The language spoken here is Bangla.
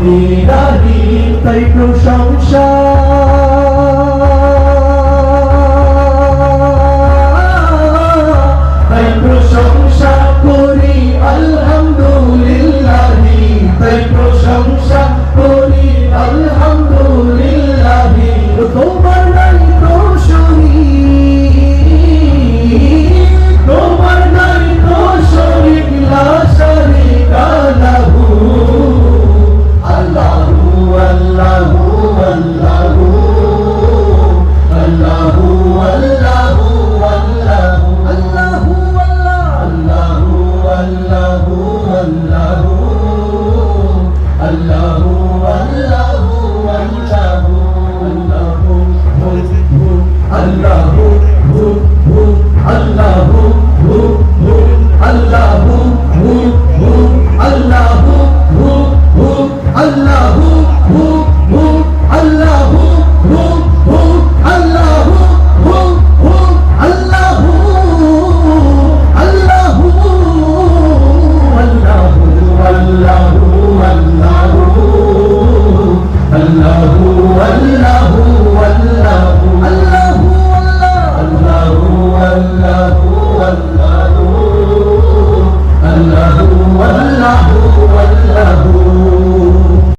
নিরাহি তাই প্রশংসা তাই প্রশংসা করি আলহামদুলিল্লাহি তাই প্রশংসা করি আলহামদুলিল্লাহি তোমার নাই তো শরীক তোমার নাই তো শরীক লা শারীকা লাহু আল্লাহু আল্লাহু আল্লাহু আল্লাহু আল্লাহু আল্লাহু আল্লাহু আল্লাহু আল্লাহু আল্লাহু আল্লাহু আল্লাহু আল্লাহু আল্লাহু আল্লাহু আল্লাহু আল্লাহু